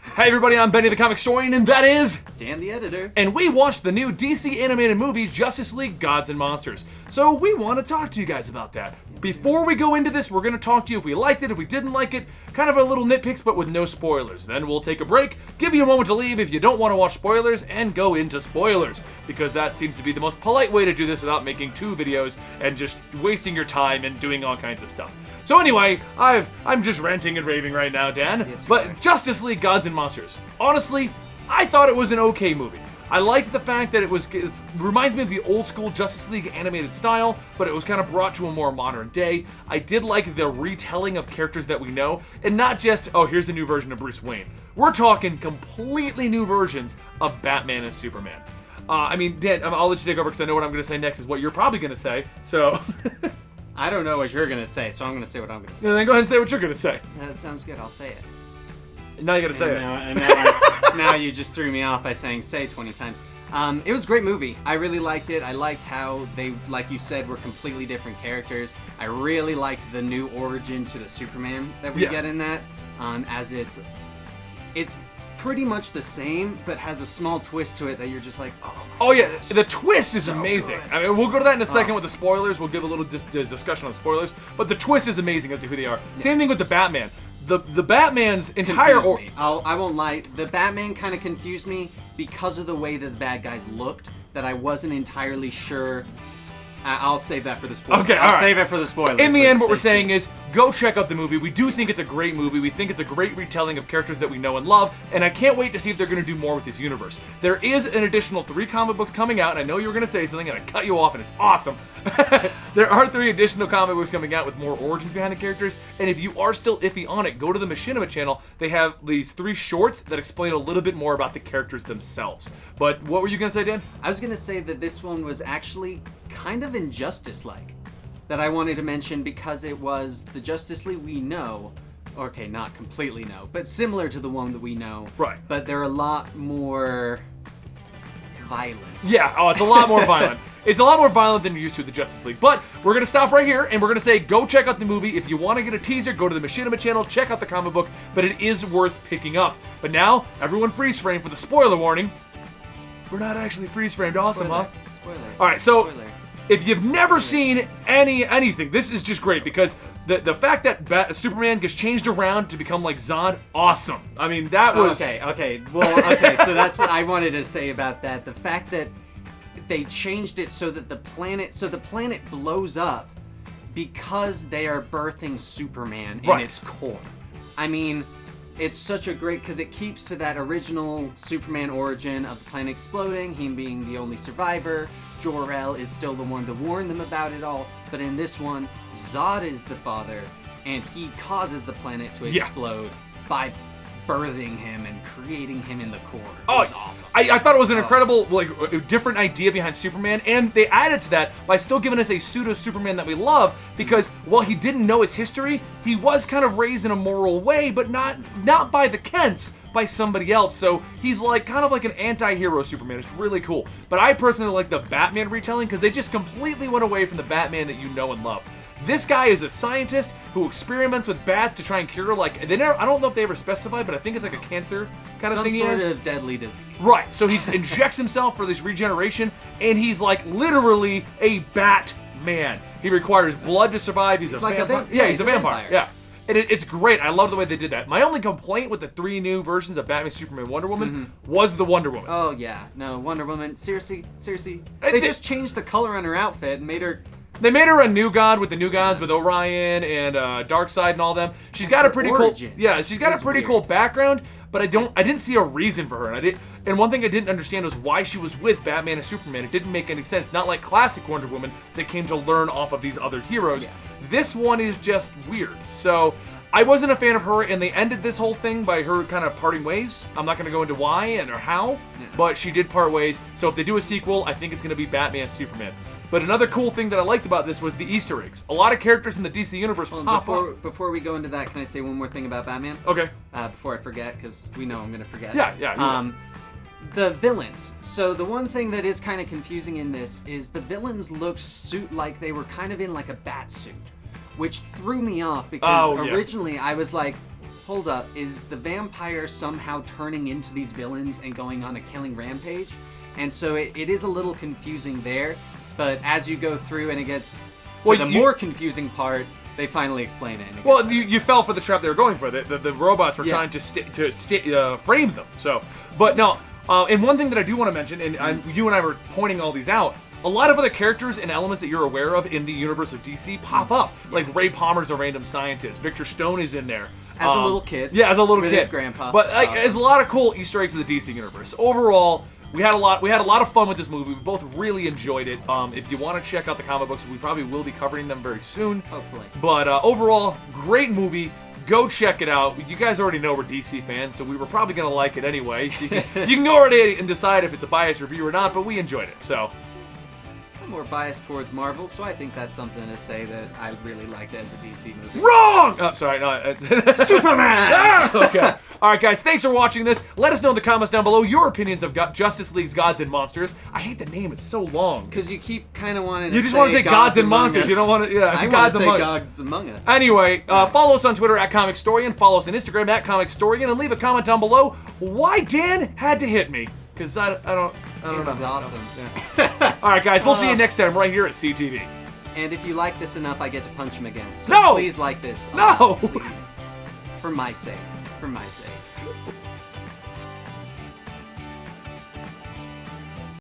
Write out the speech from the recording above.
Hey everybody, I'm Benny the Comicstorian, and that is Dan the editor. And we watched the new DC animated movie, Justice League Gods and Monsters. So we want to talk to you guys about that. Before we go into this, we're going to talk to you if we liked it, if we didn't like it, kind of a little nitpicks, but with no spoilers. Then we'll take a break, give you a moment to leave if you don't want to watch spoilers, and go into spoilers. Because that seems to be the most polite way to do this without making two videos and just wasting your time and doing all kinds of stuff. So anyway, I'm just ranting and raving right now, Dan. Yes, but Justice League Gods and Monsters. Honestly, I thought it was an okay movie. I liked the fact that it reminds me of the old school Justice League animated style, but it was kind of brought to a more modern day. I did like the retelling of characters that we know, and not just, oh, here's a new version of Bruce Wayne. We're talking completely new versions of Batman and Superman. I mean, Dan, I'll let you take over because I know what I'm going to say next is what you're probably going to say, so... I don't know what you're going to say, so I'm going to say what I'm going to say. Yeah, then go ahead and say what you're going to say. That sounds good, I'll say it. Now you got to say it. Now you just threw me off by saying say 20 times. It was a great movie. I really liked it. I liked how they, like you said, were completely different characters. I really liked the new origin to the Superman that we get in that, as it's pretty much the same, but has a small twist to it that you're just like, oh yeah, gosh, the twist is so amazing. Good. I mean, we'll go to that in a second with the spoilers. We'll give a little discussion on spoilers, but the twist is amazing as to who they are. Yeah. Same thing with the Batman. The Batman's entire... I won't lie. The Batman kind of confused me because of the way that the bad guys looked, that I wasn't entirely sure. I'll save that for the spoilers. Okay, I'll save it for the spoilers. In the end, what we're saying is, go check out the movie. We do think it's a great movie. We think it's a great retelling of characters that we know and love, and I can't wait to see if they're going to do more with this universe. There is an additional 3 comic books coming out, and I know you were going to say something, and I cut you off, and it's awesome. There are 3 additional comic books coming out with more origins behind the characters, and if you are still iffy on it, go to the Machinima channel. They have these 3 shorts that explain a little bit more about the characters themselves. But what were you going to say, Dan? I was going to say that this one was actually kind of Injustice-like, that I wanted to mention because it was the Justice League we know. Okay, not completely know, but similar to the one that we know. Right. But they're a lot more violent. Yeah, it's a lot more violent. It's a lot more violent than you're used to with the Justice League. But we're going to stop right here, and we're going to say go check out the movie. If you want to get a teaser, go to the Machinima channel, check out the comic book, but it is worth picking up. But now, everyone freeze frame for the spoiler warning. We're not actually freeze framed. Awesome, Spoiler. huh? Spoiler. All right, so... Spoiler. If you've never seen anything, this is just great because the fact that Superman gets changed around to become like Zod, awesome. I mean, that was... Okay. Well, okay, so that's what I wanted to say about that. The fact that they changed it so that the planet blows up because they are birthing Superman in its core. I mean, it's such a great, because it keeps to that original Superman origin of the planet exploding, him being the only survivor. Jor-El is still the one to warn them about it all, but in this one, Zod is the father, and he causes the planet to explode by birthing him and creating him in the core. It was awesome. I thought it was an incredible, different idea behind Superman, and they added to that by still giving us a pseudo-Superman that we love, because while he didn't know his history, he was kind of raised in a moral way, but not by the Kents, by somebody else. So he's kind of like an anti-hero Superman. It's really cool. But I personally like the Batman retelling because they just completely went away from the Batman that you know and love. This guy is a scientist who experiments with bats to try and cure, I don't know if they ever specified, but I think it's like a cancer kind of thing. Some sort of deadly disease. Right, so he injects himself for this regeneration, and he's literally a Batman. He requires blood to survive. He's like a vampire. Yeah, he's a vampire. Yeah. And it's great. I love the way they did that. My only complaint with the 3 new versions of Batman, Superman, Wonder Woman was the Wonder Woman. Oh, yeah. No, Wonder Woman. Seriously. They just changed the color on her outfit and made her... They made her a new god with the new gods with Orion and Darkseid and all them. She's got a pretty cool... Yeah, she's got a pretty cool background, but I didn't see a reason for her. And one thing I didn't understand was why she was with Batman and Superman. It didn't make any sense. Not like classic Wonder Woman that came to learn off of these other heroes. Yeah. This one is just weird. So I wasn't a fan of her, and they ended this whole thing by her kind of parting ways. I'm not going to go into why or how, but she did part ways. So if they do a sequel, I think it's going to be Batman and Superman. But another cool thing that I liked about this was the Easter eggs. A lot of characters in the DC universe pop up. Before we go into that, can I say one more thing about Batman? Okay. Before I forget, because we know I'm going to forget. Yeah. The villains. So the one thing that is kind of confusing in this is the villains look like they were kind of in like a bat suit, which threw me off because originally I was like, hold up, is the vampire somehow turning into these villains and going on a killing rampage? And so it is a little confusing there, but as you go through and it gets to the more confusing part, they finally explain it. Well, you fell for the trap they were going for. The robots were trying to frame them. So, but no, and one thing that I do want to mention, and you and I were pointing all these out, a lot of other characters and elements that you're aware of in the universe of DC pop up. Like Ray Palmer's a random scientist. Victor Stone is in there. As a little kid. Yeah, as a little kid. His grandpa. But like, there's a lot of cool Easter eggs in the DC universe. Overall, we had a lot of fun with this movie. We both really enjoyed it. If you want to check out the comic books, we probably will be covering them very soon. Hopefully. But overall, great movie. Go check it out. You guys already know we're DC fans, so we were probably going to like it anyway. So you can go already and decide if it's a biased review or not, but we enjoyed it. So. I'm more biased towards Marvel, so I think that's something to say that I really liked it as a DC movie. Wrong! Oh, sorry. No, Superman! Okay. All right, guys. Thanks for watching this. Let us know in the comments down below your opinions of Justice League's Gods and Monsters. I hate the name. It's so long. Because you keep kind of wanting to You just want to say Gods and Monsters. You don't want to... Yeah, I want to say Gods Among Us. Anyway, follow us on Twitter at Comicstorian. Follow us on Instagram at Comicstorian. And leave a comment down below why Dan had to hit me. Because I don't know. It was awesome. Yeah. All right, guys. We'll see you next time right here at CTV. And if you like this enough, I get to punch him again. So no! Please like this. No! Please. For my sake. For my sake.